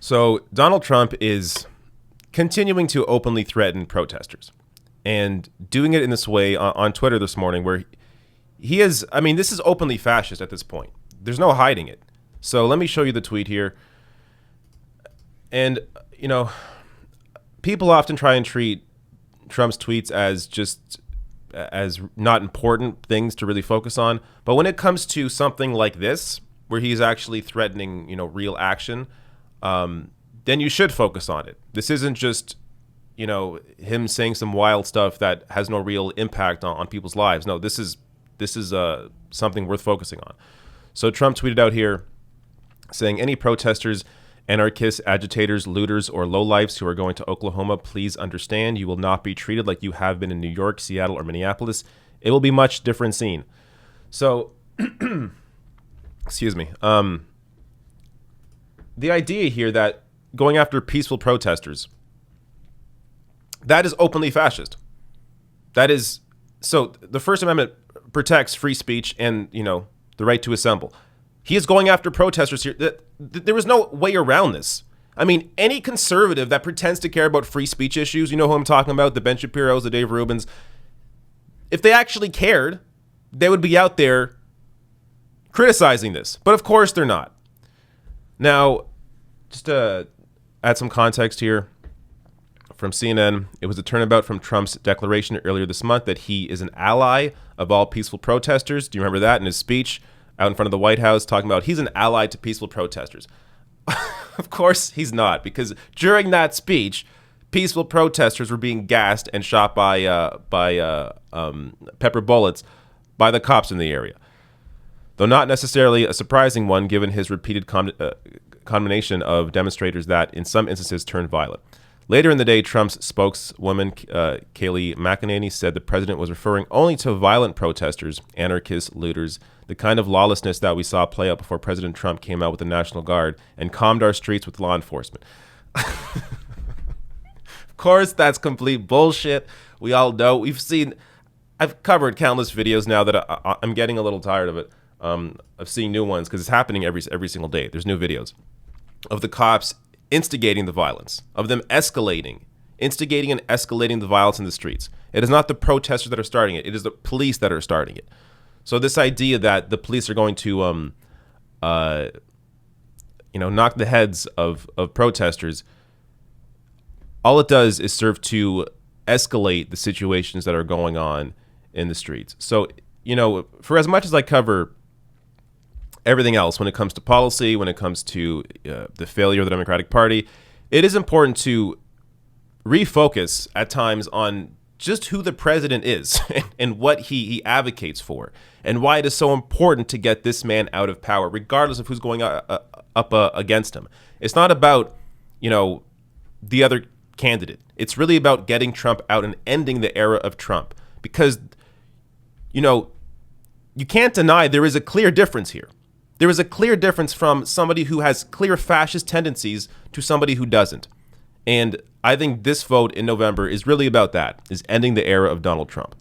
So Donald Trump is continuing to openly threaten protesters and doing it in this way on Twitter this morning where he is, I mean, this is openly fascist at this point. There's no hiding it. So let me show you the tweet here. And, you know, people often try and treat Trump's tweets as not important things to really focus on. But when it comes to something like this, where he's actually threatening, you know, real action, then you should focus on it. This isn't just, you know, him saying some wild stuff that has no real impact on people's lives. No, this is something worth focusing on. So Trump tweeted out here saying, any protesters, anarchists, agitators, looters, or lowlifes who are going to Oklahoma, please understand you will not be treated like you have been in New York, Seattle, or Minneapolis. It will be much different scene. So, excuse me. The idea here that going after peaceful protesters, that is openly fascist. That is, so the First Amendment protects free speech and, you know, the right to assemble. He is going after protesters here. There is no way around this. I mean, any conservative that pretends to care about free speech issues, you know who I'm talking about, the Ben Shapiro's, the Dave Rubins, if they actually cared, they would be out there criticizing this. But of course they're not. Now, just to add some context here from CNN, it was a turnabout from Trump's declaration earlier this month that he is an ally of all peaceful protesters. Do you remember that in his speech out in front of the White House, talking about he's an ally to peaceful protesters? Of course he's not, because during that speech, peaceful protesters were being gassed and shot by pepper bullets by the cops in the area. Though not necessarily a surprising one, given his repeated condemnation of demonstrators that, in some instances, turned violent. Later in the day, Trump's spokeswoman, Kayleigh McEnany, said the president was referring only to violent protesters, anarchists, looters, the kind of lawlessness that we saw play out before President Trump came out with the National Guard and calmed our streets with law enforcement. Of course, that's complete bullshit. We all know. I've covered countless videos now that I'm getting a little tired of it. Of seeing new ones, because it's happening every single day. There's new videos of the cops instigating the violence, of them instigating and escalating the violence in the streets. It is not the protesters that are starting it. It is the police that are starting it. So this idea that the police are going to, knock the heads of protesters, all it does is serve to escalate the situations that are going on in the streets. So, you know, for as much as I cover everything else when it comes to policy, when it comes to the failure of the Democratic Party, it is important to refocus at times on just who the president is and what he advocates for, and why it is so important to get this man out of power, regardless of who's going up against him. It's not about, you know, the other candidate. It's really about getting Trump out and ending the era of Trump, because, you know, you can't deny there is a clear difference here. There is a clear difference from somebody who has clear fascist tendencies to somebody who doesn't. And I think this vote in November is really about that, is ending the era of Donald Trump.